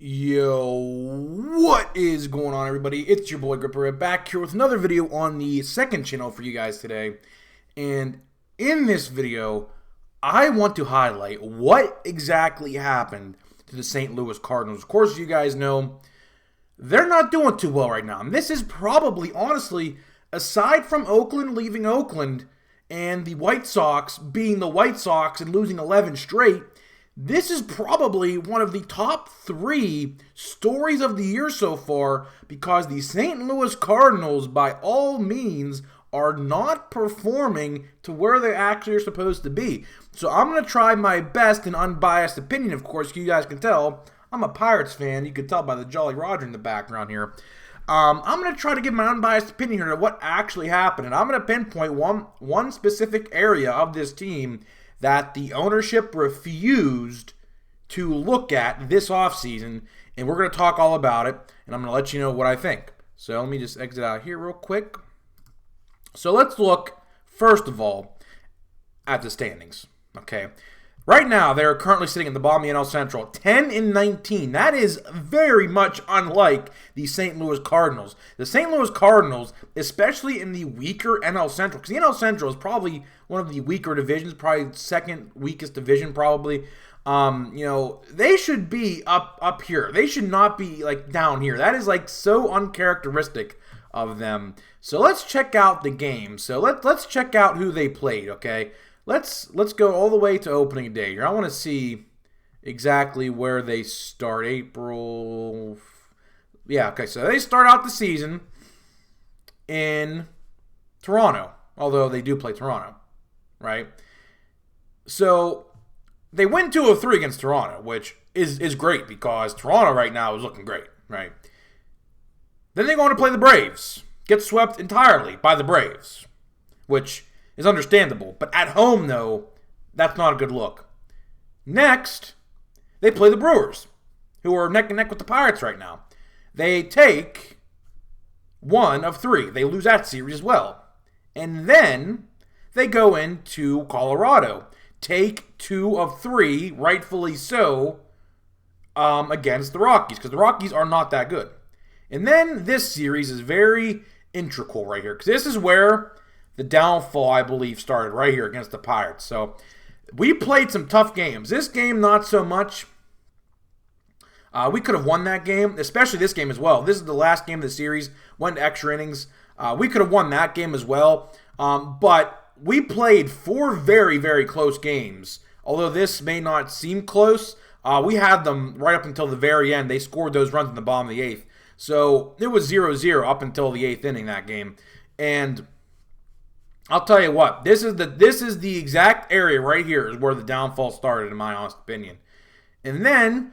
Yo, what is going on, everybody? It's your boy Gripper back here with another video on the second channel for you guys today. And in this video, I want to highlight what exactly happened to the St. Louis Cardinals. Of course, you guys know they're not doing too well right now. And this is probably, honestly, aside from Oakland leaving Oakland and the White Sox being the White Sox and losing 11 straight, this is probably one of the top 3 stories of the year so far, because the St. Louis Cardinals, by all means, are not performing to where they actually are supposed to be. So I'm going to try my best and unbiased opinion. Of course, you guys can tell I'm a Pirates fan. You can tell by the Jolly Roger in the background here. I'm going to try to give my unbiased opinion here to what actually happened. And I'm going to pinpoint one specific area of this team that the ownership refused to look at this offseason, and we're going to talk all about it, and I'm going to let you know what I think. So let me just exit out here real quick. So let's look, first of all, at the standings, okay? Right now, they're currently sitting in the bottom of the NL Central, 10-19. That is very much unlike the St. Louis Cardinals. The St. Louis Cardinals, especially in the weaker NL Central, because the NL Central is probably one of the weaker divisions, probably second weakest division, probably. They should be up here. They should not be like down here. That is like so uncharacteristic of them. So let's check out the game. So let's check out who they played. Okay, let's go all the way to opening day here. I want to see exactly where they start. April. Yeah. Okay. So they start out the season in Toronto, although they do play Toronto, right? So they win 2-3 against Toronto, which is great because Toronto right now is looking great, right? Then they go on to play the Braves. Get swept entirely by the Braves, which is understandable. But at home, though, that's not a good look. Next, they play the Brewers, who are neck and neck with the Pirates right now. They take 1 of 3. They lose that series as well. And then they go into Colorado. Take 2 of 3, rightfully so, against the Rockies, because the Rockies are not that good. And then this series is very integral right here, because this is where the downfall, I believe, started right here against the Pirates. So we played some tough games. This game, not so much. We could have won that game, especially this game as well. This is the last game of the series, went to extra innings. We could have won that game as well, but we played 4 very, very close games. Although this may not seem close, we had them right up until the very end. They scored those runs in the bottom of the 8th. So it was 0-0 up until the 8th inning that game. And I'll tell you what, this is the exact area right here is where the downfall started, in my honest opinion. And then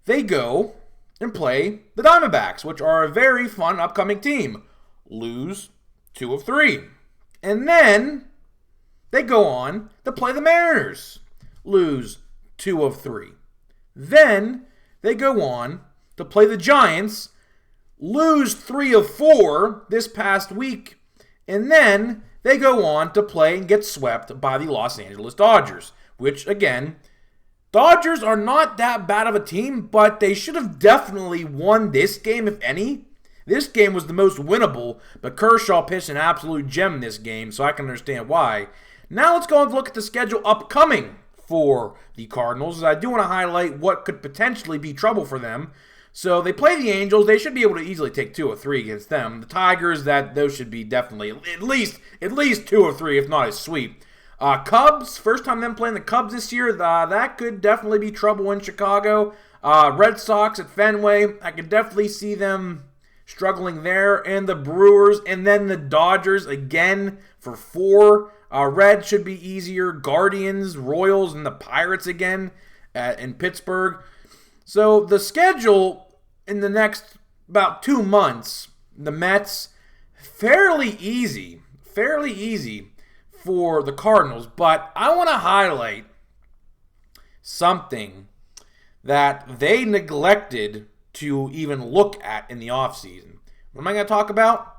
they go and play the Diamondbacks, which are a very fun upcoming team. Lose 2 of 3. And then they go on to play the Mariners. Lose 2 of 3. Then they go on to play the Giants. Lose 3 of 4 this past week. And then they go on to play and get swept by the Los Angeles Dodgers. Which, again, Dodgers are not that bad of a team, but they should have definitely won this game, if any. This game was the most winnable, but Kershaw pitched an absolute gem in this game, so I can understand why. Now let's go and look at the schedule upcoming for the Cardinals, as I do want to highlight what could potentially be trouble for them. So they play the Angels. They should be able to easily take 2 of 3 against them. The Tigers, those should be definitely at least 2 of 3, if not a sweep. Cubs, first time them playing the Cubs this year, that could definitely be trouble in Chicago. Red Sox at Fenway, I could definitely see them struggling there. And the Brewers, and then the Dodgers again for 4. Red should be easier. Guardians, Royals, and the Pirates again in Pittsburgh. So the schedule in the next about 2 months, the Mets, fairly easy for the Cardinals. But I want to highlight something that they neglected to even look at in the offseason. What am I going to talk about?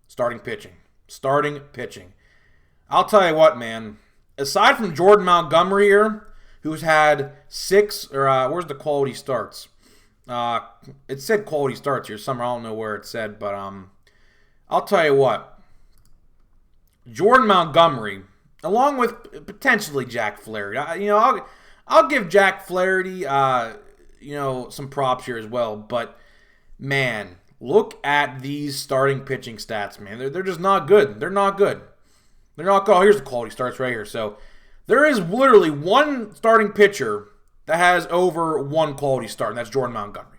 Starting pitching. I'll tell you what, man. Aside from Jordan Montgomery here, who's had 6, or where's the quality starts? It said quality starts here somewhere. I don't know where it said, but I'll tell you what. Jordan Montgomery, along with potentially Jack Flaherty. I'll give Jack Flaherty, some props here as well. But man, look at these starting pitching stats, man. They're just not good. They're not good. They're not good. Oh, here's the quality starts right here. So there is literally one starting pitcher that has over one quality start, and that's Jordan Montgomery.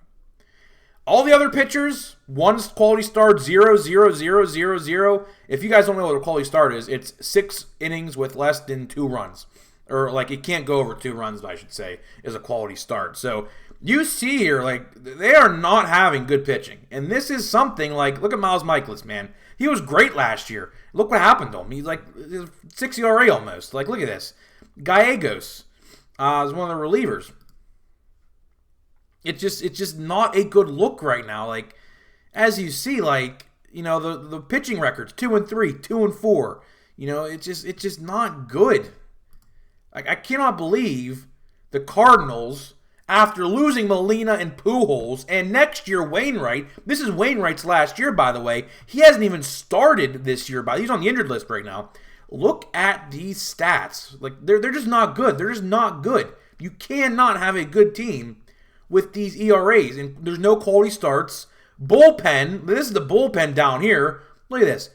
All the other pitchers, one quality start, 0, 0, 0, 0, 0. If you guys don't know what a quality start is, it's 6 innings with less than 2 runs. Or, it can't go over 2 runs, I should say, is a quality start. So, you see here, they are not having good pitching. And this is something, look at Miles Mikolas, man. He was great last year. Look what happened to him. He's 6 ERA almost. Look at this. Gallegos is one of the relievers. It's just not a good look right now. As you see, the pitching records, 2-3, 2-4. It's just not good. I cannot believe the Cardinals, after losing Molina and Pujols, and next year Wainwright. This is Wainwright's last year, by the way. He hasn't even started this year. He's on the injured list right now. Look at these stats. They're just not good. They're just not good. You cannot have a good team with these ERAs, and there's no quality starts. Bullpen, this is the bullpen down here. Look at this.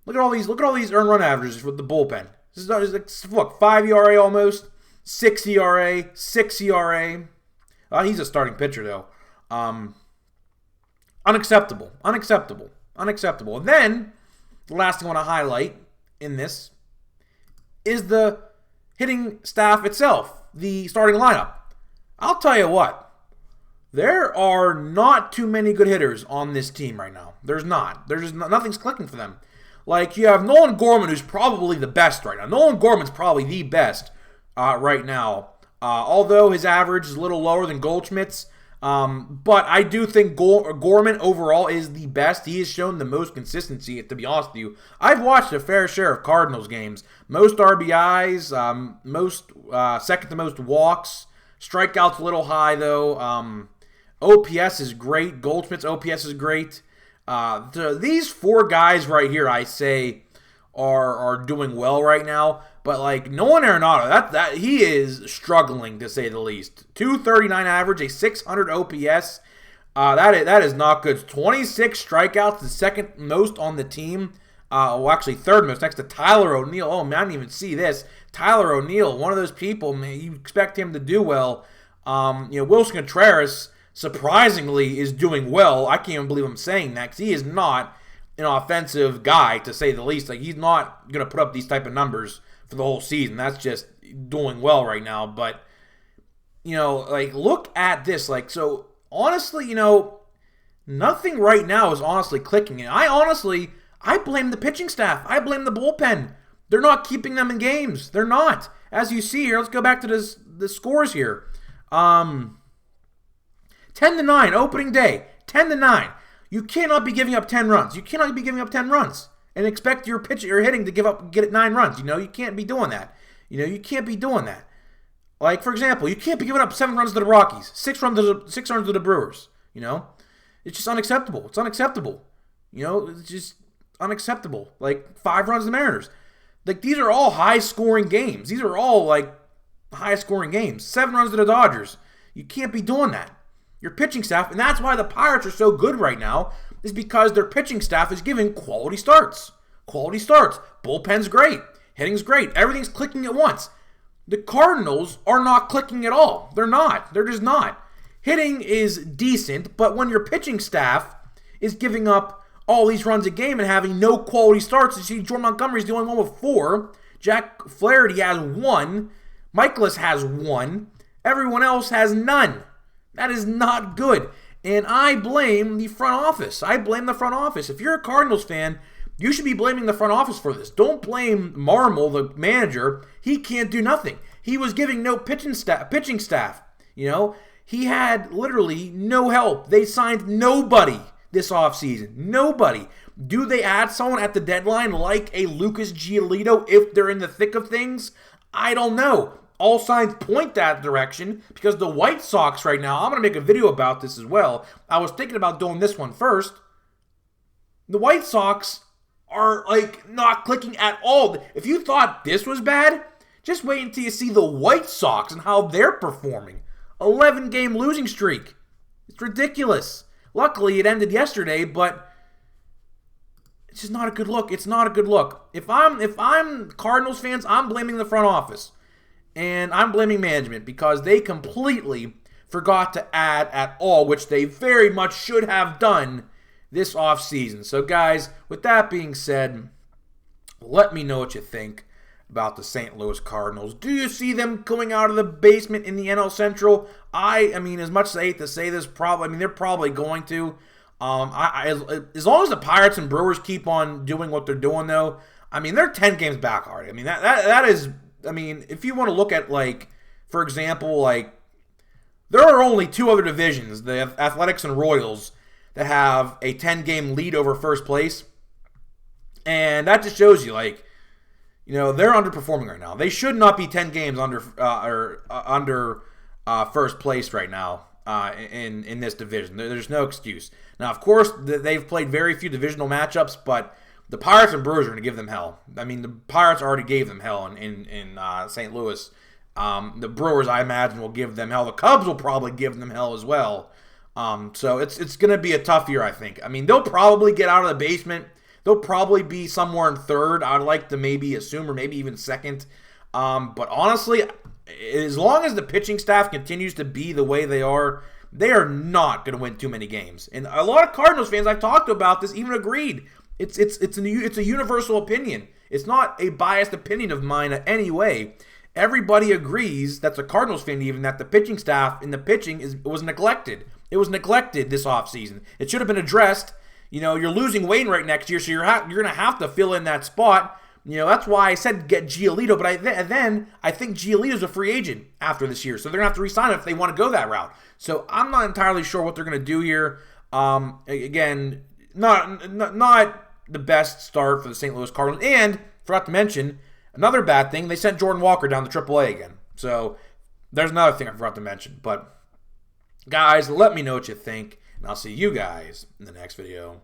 Look at all these earned run averages with the bullpen. This is look, 5 ERA almost, 6 ERA, 6 ERA. He's a starting pitcher though. Unacceptable. And then the last thing I want to highlight in this is the hitting staff itself, the starting lineup. I'll tell you what. There are not too many good hitters on this team right now. There's not. Nothing's clicking for them. You have Nolan Gorman, who's probably the best right now. Nolan Gorman's probably the best right now. Although his average is a little lower than Goldschmidt's. But I do think Gorman overall is the best. He has shown the most consistency, to be honest with you. I've watched a fair share of Cardinals games. Most RBIs, second to most walks. Strikeouts a little high, though. OPS is great. Goldschmidt's OPS is great. These 4 guys right here, I say, are doing well right now. But Nolan Arenado, that he is struggling to say the least. 239 average, a 600 OPS. That is not good. 26 strikeouts, the second most on the team. Actually third most, next to Tyler O'Neill. Oh man, I didn't even see this. Tyler O'Neill, one of those people, man, you expect him to do well. Wilson Contreras, surprisingly, is doing well. I can't even believe I'm saying that, because he is not an offensive guy, to say the least. He's not going to put up these type of numbers for the whole season. That's just doing well right now. But, look at this. So, honestly, nothing right now is honestly clicking. And I blame the pitching staff. I blame the bullpen. They're not keeping them in games. They're not. As you see here, let's go back to the scores here. 10-9, opening day. 10-9. You cannot be giving up 10 runs. You cannot be giving up 10 runs and expect your hitting to get it 9 runs. You can't be doing that. You can't be doing that. For example, you can't be giving up 7 runs to the Rockies, 6 runs to the Brewers. It's just unacceptable. It's unacceptable. It's just unacceptable. 5 runs to the Mariners. These are all high-scoring games. These are all, high-scoring games. 7 runs to the Dodgers. You can't be doing that. Your pitching staff, and that's why the Pirates are so good right now, is because their pitching staff is giving quality starts. Quality starts. Bullpen's great. Hitting's great. Everything's clicking at once. The Cardinals are not clicking at all. They're not. They're just not. Hitting is decent, but when your pitching staff is giving up all these runs a game and having no quality starts, you see Jordan Montgomery's the only one with 4. Jack Flaherty has 1. Mikolas has 1. Everyone else has none. That is not good. And I blame the front office. I blame the front office. If you're a Cardinals fan, you should be blaming the front office for this. Don't blame Marmol, the manager. He can't do nothing. He was giving no pitching staff. He had literally no help. They signed nobody this offseason. Nobody. Do they add someone at the deadline like a Lucas Giolito if they're in the thick of things? I don't know. all signs point that direction because the White Sox right now, I'm going to make a video about this as well. I was thinking about doing this one first. The White Sox are like not clicking at all. If you thought this was bad, just wait until you see the White Sox and how they're performing. 11-game losing streak. It's ridiculous. Luckily, it ended yesterday, but it's just not a good look. It's not a good look. If I'm Cardinals fans, I'm blaming the front office. And I'm blaming management because they completely forgot to add at all, which they very much should have done this offseason. So, guys, with that being said, let me know what you think about the St. Louis Cardinals. Do you see them coming out of the basement in the NL Central? I mean, as much as I hate to say this, they're probably going to. As long as the Pirates and Brewers keep on doing what they're doing, though, I mean, they're 10 games back already. I mean, that is, I mean, if you want to look at, like, for example, like, there are only two other divisions, the Athletics and Royals, that have a 10-game lead over first place. And that just shows you, like, you know, they're underperforming right now. They should not be 10 games under first place right now in this division. There's no excuse. Now, of course, they've played very few divisional matchups, but the Pirates and Brewers are going to give them hell. I mean, the Pirates already gave them hell in St. Louis. The Brewers, I imagine, will give them hell. The Cubs will probably give them hell as well. So it's going to be a tough year, I think. I mean, they'll probably get out of the basement. They'll probably be somewhere in third, I'd like to maybe assume, or maybe even second. But honestly, as long as the pitching staff continues to be the way they are not going to win too many games. And a lot of Cardinals fans I've talked to about this even agreed. It's a universal opinion. It's not a biased opinion of mine in any way. Everybody agrees, that's a Cardinals fan even, that the pitching staff in the pitching was neglected. It was neglected this offseason. It should have been addressed. You know, you're losing Wainwright next year, so you're going to have to fill in that spot. You know, that's why I said get Giolito, but I think Giolito's a free agent after this year, so they're going to have to re-sign him if they want to go that route. So I'm not entirely sure what they're going to do here. Again, not the best start for the St. Louis Cardinals, and forgot to mention another bad thing, they sent Jordan Walker down to AAA again. So there's another thing I forgot to mention. But guys, let me know what you think, and I'll see you guys in the next video.